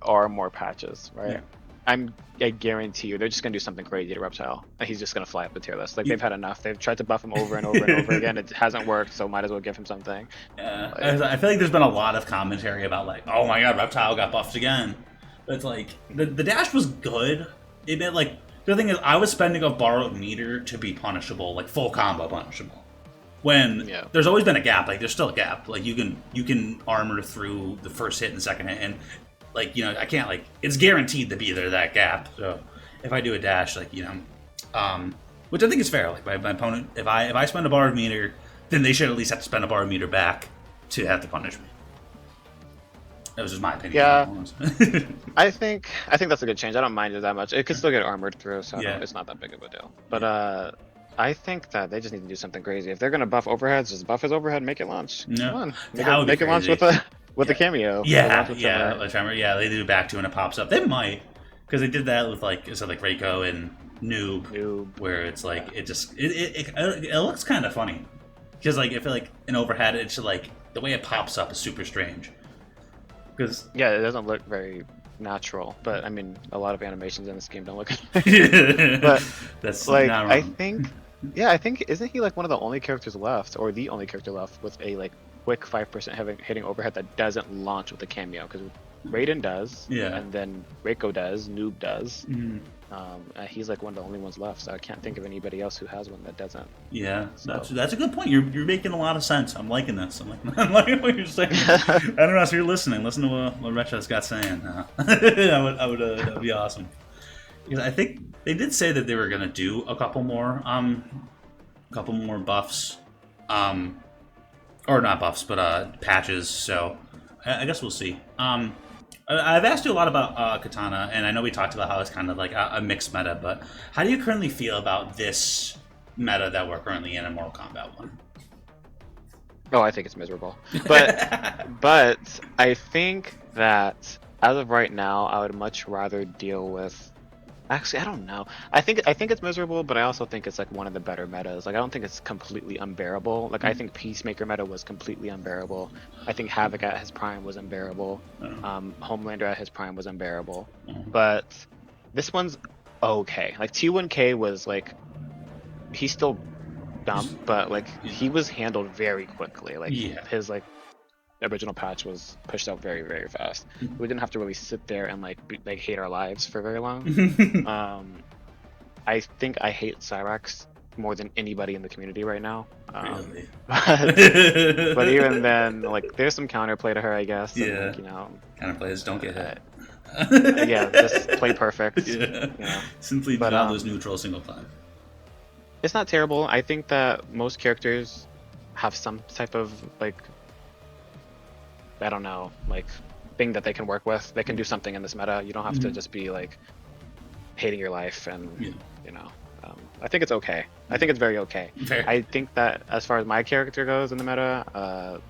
are more patches, right? Yeah. I guarantee you they're just gonna do something crazy to Reptile, and he's just gonna fly up the tier list. Like they've had enough. They've tried to buff him over and over and over again. It hasn't worked, so might as well give him something. Yeah, I feel like there's been a lot of commentary about like, oh my god, Reptile got buffed again. But it's like the dash was good. It meant like the thing is I was spending a borrowed meter to be punishable, like full combo punishable. When there's always been a gap, like there's still a gap. Like you can armor through the first hit and second hit, and like, you know, I can't, like, it's guaranteed to be there, that gap. So if I do a dash, like, you know, which I think is fair. Like my opponent, if I spend a borrowed meter, then they should at least have to spend a borrowed meter back to have to punish me. That was just my opinion. Yeah. I think that's a good change. I don't mind it that much. It could still get armored through, so it's not that big of a deal. But I think that they just need to do something crazy. If they're gonna buff overheads, just buff his overhead, make it launch. No. Come on, Make it launch with a cameo. Tremor. Yeah, they do back to and it pops up. They might, because they did that with like Reiko and Noob, where it's like it looks kind of funny, because like I feel like an overhead, it's like the way it pops up is super strange. Because it doesn't look very natural, but I mean, a lot of animations in this game don't look. But that's like not wrong. I think isn't he like one of the only characters left, or the only character left with a like quick 5% hitting overhead that doesn't launch with a cameo? Because Raiden does, and then Reiko does, Noob does. He's like one of the only ones left, so I can't think of anybody else who has one that doesn't. Yeah, so. That's a good point. You're making a lot of sense. I'm liking this. I'm liking what you're saying. I don't know if you're listening. Listen to what Retro's got saying. That would be awesome. Because I think they did say that they were gonna do a couple more buffs, or not buffs, but patches. So I guess we'll see. I've asked you a lot about Kitana, and I know we talked about how it's kind of like a mixed meta, but how do you currently feel about this meta that we're currently in Mortal Kombat 1? Oh, I think it's miserable. But I think that as of right now, I would much rather deal with. Actually, I don't know. I think it's miserable, but I also think it's like one of the better metas. Like I don't think it's completely unbearable. Like I think Peacemaker meta was completely unbearable. I think Havoc at his prime was unbearable. Homelander at his prime was unbearable. But this one's okay. Like T1K was like, he's still dumb, but like he was handled very quickly. Like his like original patch was pushed out very, very fast. We didn't have to really sit there and like hate our lives for very long. I think I hate Cyrax more than anybody in the community right now. Really? But even then, like there's some counterplay to her, I guess. And, like, you know, counterplays don't get hit. Just play perfect. You know? Simply do not lose neutral single time. It's not terrible. I think that most characters have some type of like I don't know, like thing that they can work with. They can do something in this meta. You don't have to just be like hating your life and you know. I think it's okay. I think it's very okay. Fair. I think that as far as my character goes in the meta,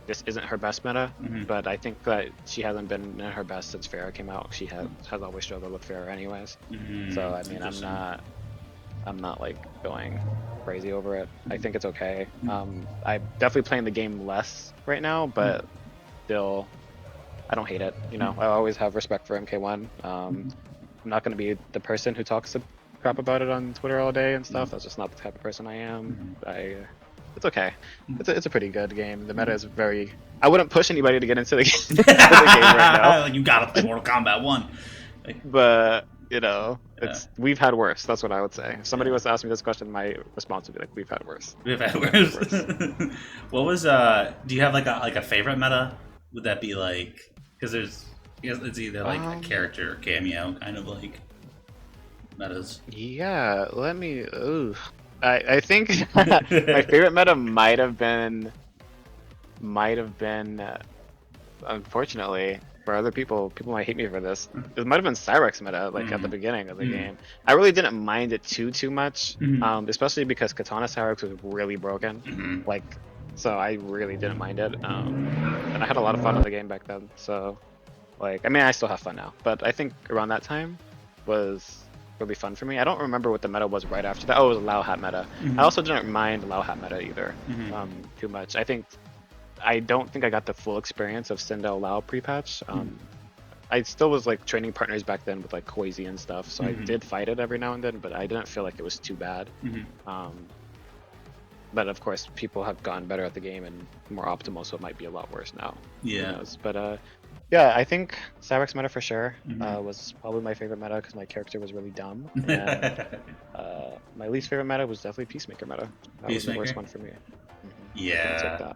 this isn't her best meta, but I think that she hasn't been in her best since Pharah came out. She has always struggled with Pharah anyways. So I mean, I'm not like going crazy over it. I think it's okay. I'm definitely playing the game less right now, but still, I don't hate it. You know, I always have respect for MK1. I'm not going to be the person who talks crap about it on Twitter all day and stuff. That's just not the type of person I am. It's okay. It's a pretty good game. The meta is very. I wouldn't push anybody to get into the game, the game right now. You gotta play Mortal Kombat 1. But you know, we've had worse. That's what I would say. If somebody was to ask me this question, my response would be like, "We've had worse." We've had worse. What was do you have like a favorite meta? Would that be like because it's either like a character or cameo kind of like metas. Yeah, let me. Ooh. I think my favorite meta might have been, unfortunately, for other people might hate me for this. It might have been Cyrex meta, like at the beginning of the game. I really didn't mind it too much, especially because Kitana Cyrex was really broken. Like, so I really didn't mind it, and I had a lot of fun in the game back then. So, like, I mean, I still have fun now, but I think around that time was really fun for me. I don't remember what the meta was right after that. Oh, it was Lao Hat meta. I also didn't mind Lao Hat meta either too much. I don't think I got the full experience of Sindel Lao pre-patch. I still was like training partners back then with like Koizi and stuff, so I did fight it every now and then, but I didn't feel like it was too bad. But of course, people have gotten better at the game and more optimal, so it might be a lot worse now. Yeah. Who knows? But yeah, I think Cyrex meta for sure was probably my favorite meta because my character was really dumb. And my least favorite meta was definitely Peacemaker meta. That was the worst one for me. Yeah.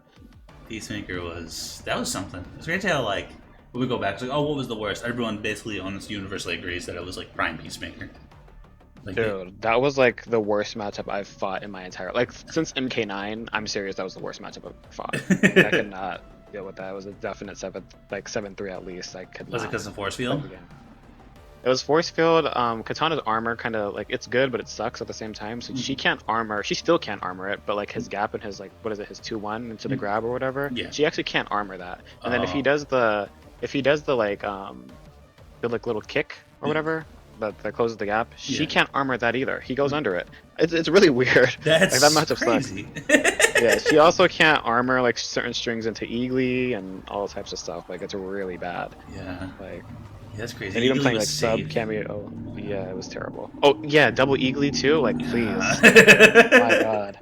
Peacemaker that was something. It's great to how like when we go back, it's like, oh, what was the worst? Everyone basically almost universally agrees that it was like Prime Peacemaker. Like, dude, that was like the worst matchup I've fought in my entire since MK9. I'm serious, that was the worst matchup I've fought. I could not deal with that. It was a definite 7-3 at least. I could. Was it because of force field? It was force field. Katana's armor kind of like it's good, but it sucks at the same time. So she can't armor. She still can't armor it, but like his gap and his like what is it? His 2-1 into the grab or whatever. Yeah. She actually can't armor that. And then if he does the like the like little kick or whatever that closes the gap, she can't armor that either. He goes under it. It's really weird. That's like, that matchup crazy. Sucks. Yeah, she also can't armor like certain strings into Eagly and all types of stuff. Like it's really bad. Yeah. Like. That's crazy. And even playing like sub cameo. Oh, yeah, it was terrible. Oh yeah, double Eagly too. Like please. My God.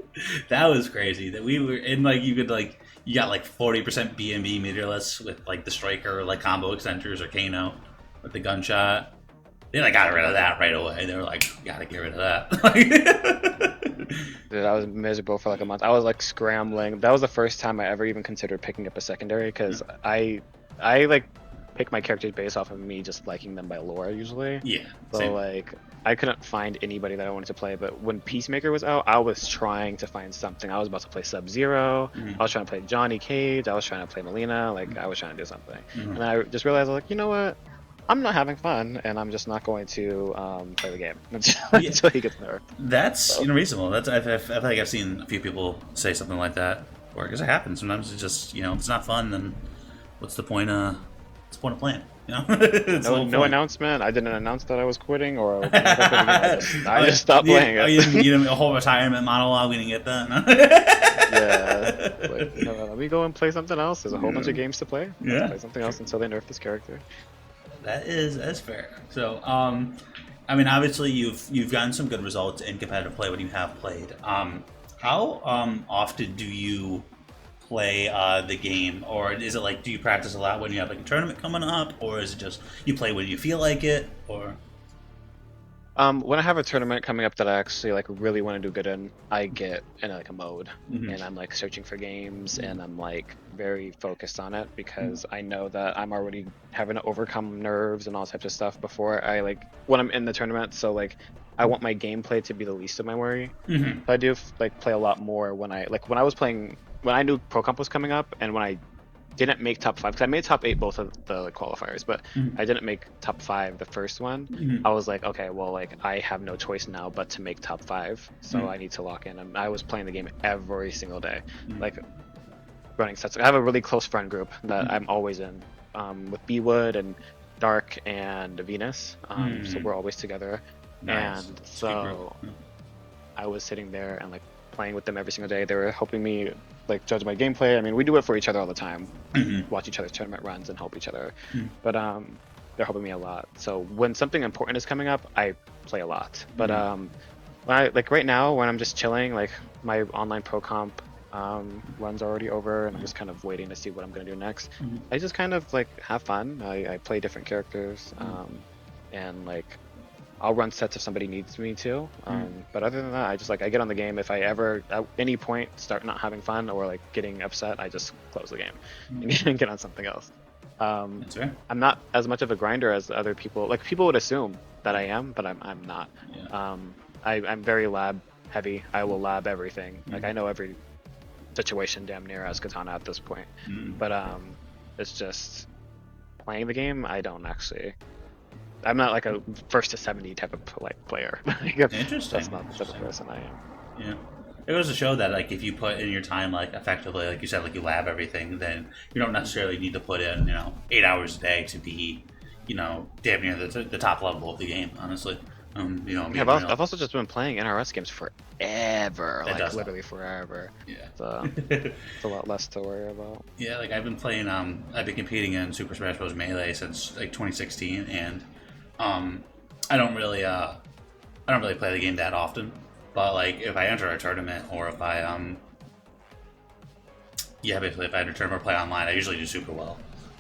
That was crazy. That we were in like you got like 40% BMB meterless with like the striker like combo extenders or Kano with the gunshot. They like got rid of that right away. They were like, gotta get rid of that. Dude, I was miserable for like a month. I was like scrambling. That was the first time I ever even considered picking up a secondary because I like pick my characters based off of me just liking them by lore usually. Yeah. So same. like I couldn't find anybody that I wanted to play, but when Peacemaker was out, I was trying to find something. I was about to play Sub-Zero. I was trying to play Johnny Cage. I was trying to play Melina. Like I was trying to do something. And I just realized I was like, you know what? I'm not having fun, and I'm just not going to play the game until he gets nerfed. That's reasonable. I feel like I've seen a few people say something like that, or because it happens. Sometimes it's just if it's not fun, then what's the point? What's the point of playing? No announcement. I didn't announce that I was quitting, or I just stopped playing it. You didn't a whole retirement monologue. We didn't get that. No? Yeah. Like, let me go and play something else. There's a whole bunch of games to play. Let's play something else until they nerf this character. That's fair. So, I mean, obviously you've gotten some good results in competitive play when you have played. How often do you play the game, or is it like do you practice a lot when you have like a tournament coming up, or is it just you play when you feel like it, or? When I have a tournament coming up that I actually like really want to do good in, I get in like a mode and I'm like searching for games and I'm like very focused on it because I know that I'm already having to overcome nerves and all types of stuff before I like when I'm in the tournament. So like I want my gameplay to be the least of my worry. So I do like play a lot more when I was playing when I knew Pro Comp was coming up and when I didn't make top 5 because I made top 8 both of the qualifiers, but Mhm. I didn't make top 5 the first one. Mhm. I was like, okay, well, like I have no choice now but to make top 5, so Mhm. I need to lock in. And I was playing the game every single day, Mhm. like running sets. I have a really close friend group that Mhm. I'm always in, with Bwood and Dark and Venus. So Mhm. we're always together, Nice. and It's a good group. so I was sitting there and like playing with them every single day. They were helping me like judge my gameplay. I mean, we do it for each other all the time. Mhm. Watch each other's tournament runs and help each other. Mhm. But they're helping me a lot. So when something important is coming up, I play a lot. But when I like right now when I'm just chilling, like my online pro comp run's already over and I'm just kind of waiting to see what I'm gonna do next. Mhm. I just kind of like have fun. I play different characters, and like I'll run sets if somebody needs me to. But other than that, I just like I get on the game. If I ever at any point start not having fun or like getting upset, I just close the game and get on something else. That's fair. I'm not as much of a grinder as other people. Like people would assume that I am, but I'm not. Yeah. I'm very lab heavy. I will lab everything. Like I know every situation damn near as Kitana at this point. But it's just playing the game. I don't actually. I'm not like a first to 70 type of like player. Interesting. That's not the type of person I am. Yeah. It goes to show that like if you put in your time like effectively, like you said, like you lab everything, then you don't necessarily need to put in 8 hours a day to be damn near the top level of the game. Honestly, Yeah, but I've also just been playing NRS games forever, That like does literally forever. Yeah. So it's a lot less to worry about. Yeah, like I've been playing. I've been competing in Super Smash Bros. Melee since like 2016, and I don't really play the game that often. But like if I enter a tournament or if I basically if I enter a tournament or play online, I usually do super well.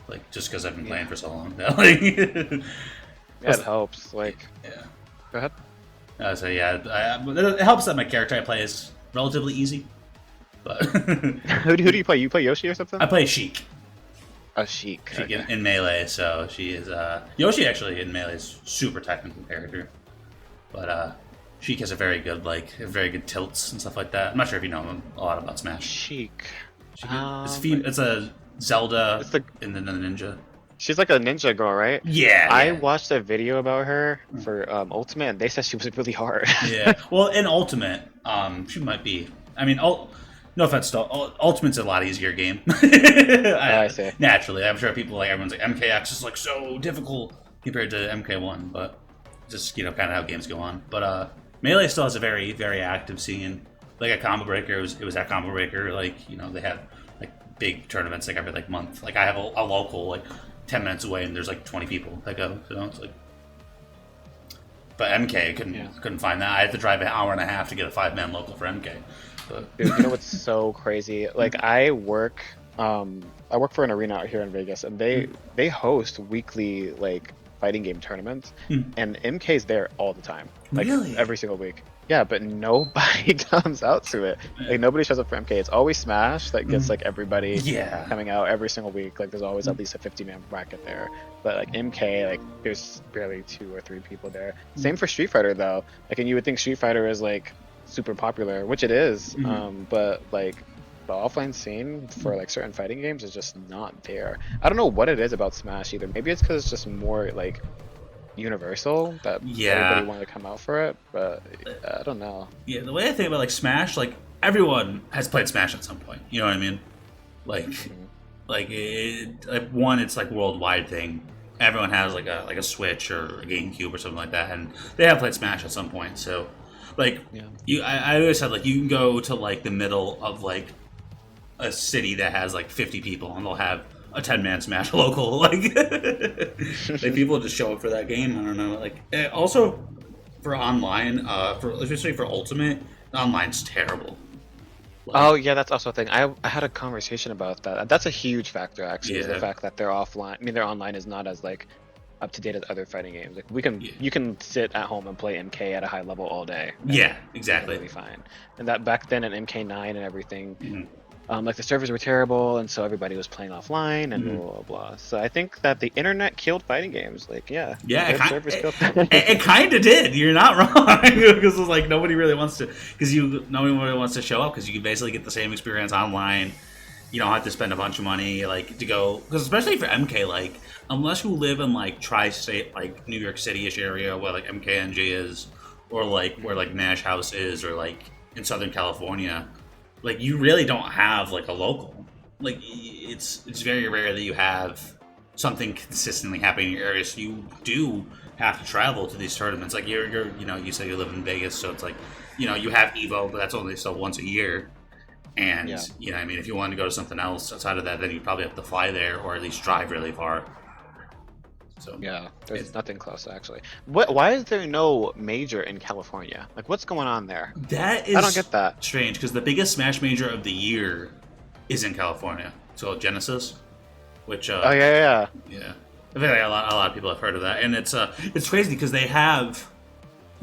Like just because I've been playing for so long. Like, Yeah, it helps. Like, yeah. go ahead. So yeah, it helps that my character I play is relatively easy. But Who do you play? You play Yoshi or something? I play Sheik. A Sheik. Sheik Okay. in Melee, so she is Yoshi actually in Melee is super technical character, but Sheik has a very good tilts and stuff like that. I'm not sure if you know a lot about Smash. Sheik. It's a Zelda It's the- in the ninja. She's like a ninja girl, right? Yeah, I yeah. watched a video about her for Ultimate, and they said she was really hard. Yeah. Well, in Ultimate, she might be. I mean, no offense to Ultimate's a lot easier game. I see. Naturally, I'm sure everyone's like MKX is like so difficult compared to MK1, but just kind of how games go on. But Melee still has a very very active scene. Like at Combo Breaker, it was at Combo Breaker. Like they have like big tournaments like every like month. Like I have a local like 10 minutes away, and there's like 20 people that go. So it's like. But MK couldn't find that. I had to drive an hour and a half to get a 5-man local for MK. But Dude, you know what's so crazy? Like I work for an arena out here in Vegas, and they host weekly like fighting game tournaments, and MK's there all the time, like Really? every single week. Yeah, but nobody comes out to it. Like nobody shows up for MK. It's always Smash that gets like everybody Yeah. coming out every single week. Like there's always at least a 50-man bracket there. But like MK, like there's barely 2 or 3 people there. Same for Street Fighter though. Like, and you would think Street Fighter is like super popular, which it is. But like the offline scene for like certain fighting games is just not there. I don't know what it is about Smash either. Maybe it's because it's just more like universal that everybody wanted to come out for it, but I don't know. Yeah, the way I think about like Smash, like everyone has played Smash at some point. You know what I mean? Like, it's like worldwide thing. Everyone has like a Switch or a GameCube or something like that, and they have played Smash at some point. So, like, I always said like you can go to like the middle of like a city that has like 50 people, and they'll have a 10-man Smash local. Like people just show up for that game. I don't know. Like also for online, especially for Ultimate, online's terrible. Like, Oh yeah, that's also a thing. I had a conversation about that. That's a huge factor actually. Is Yeah. the fact that they're offline. I mean, their online is not as like up to date as other fighting games. Like you can sit at home and play MK at a high level all day. Yeah, exactly. Totally fine. And that back then in MK9 and everything, like the servers were terrible, and so everybody was playing offline and blah blah blah. So I think that the internet killed fighting games. Like servers killed. It kind of did. You're not wrong because it's like nobody really wants to show up because you can basically get the same experience online you don't have to spend a bunch of money like to go, because especially for MK, like unless you live in like tri-state, like New York City-ish area where like MKNG is, or like where like Nash House is, or like in Southern California, like you really don't have like a local. Like it's very rare that you have something consistently happening in your area, so you do have to travel to these tournaments. Like you're you know, you said you live in Vegas, so it's like, you know, you have Evo, but that's only still once a year. And you know, I mean, if you want to go to something else outside of that, then you probably have to fly there or at least drive really far. So Yeah, there's nothing close actually. Why is there no major in California? Like, what's going on there? that is I don't get that. strange, because the biggest Smash major of the year is in California. So Genesis, which Oh yeah. yeah, I feel like a lot of people have heard of that, and it's crazy because they have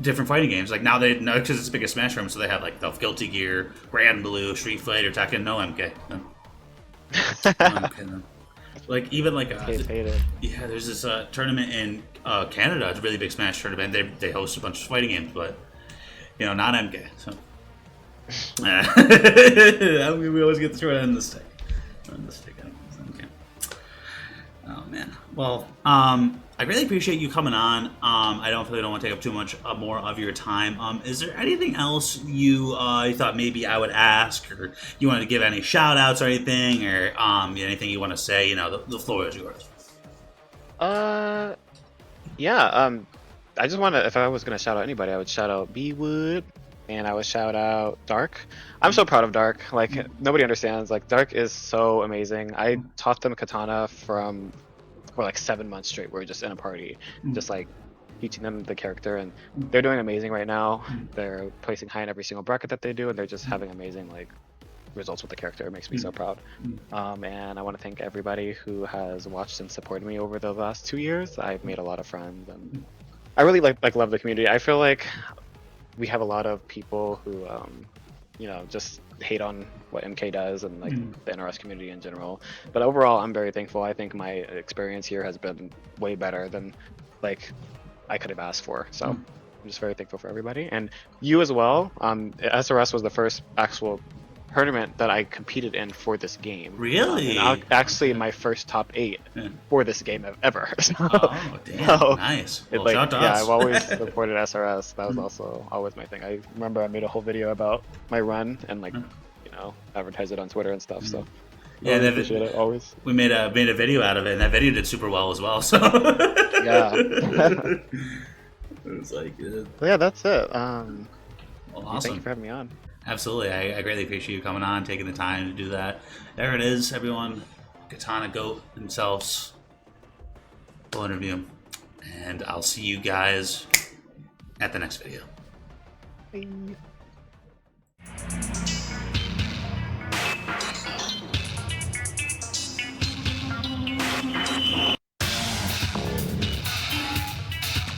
different fighting games. Like now they know, because it's the biggest Smash room, so they have like the Guilty Gear, Grand Blue, Street Fighter, Tekken. No MK. No. No MK, no. Like even like yeah, there's this tournament in Canada. It's a really big Smash tournament. They host a bunch of fighting games, but you know, not MK. So we always get the short end of the stick. Okay. Oh man. Well, I really appreciate you coming on. I don't want to take up too much more of your time. Is there anything else you thought maybe I would ask, or you wanted to give any shout outs or anything, or anything you want to say? You know, the floor is yours. Yeah. I just want to. If I was gonna shout out anybody, I would shout out B Wood, and I would shout out Dark. I'm so proud of Dark. Like nobody understands. Like Dark is so amazing. I taught them Kitana for like 7 months straight. We were just in a party, just like teaching them the character, and they're doing amazing right now. They're placing high in every single bracket that they do, and they're just having amazing like results with the character. It makes me so proud. And I want to thank everybody who has watched and supported me over the last 2 years. I've made a lot of friends, and I really like love the community. I feel like we have a lot of people who just hate on what MK does and like the NRS community in general. But overall, I'm very thankful. I think my experience here has been way better than like I could have asked for. So I'm just very thankful for everybody, and you as well. SRS was the first actual tournament that I competed in for this game. Really? And actually my first top 8 for this game ever. So, oh damn! Nice. Well, like, shout out to yeah, us. I've always supported SRS. That was also always my thing. I remember I made a whole video about my run and like advertise it on Twitter and stuff. So yeah, I appreciate it always. We made a video out of it, and that video did super well as well. So Yeah. it was like, yeah, that's it. well, awesome. Thank you for having me on. Absolutely. I greatly appreciate you coming on, taking the time to do that. There it is, everyone. Kitana Goat themselves. We'll interview him. And I'll see you guys at the next video. Bye.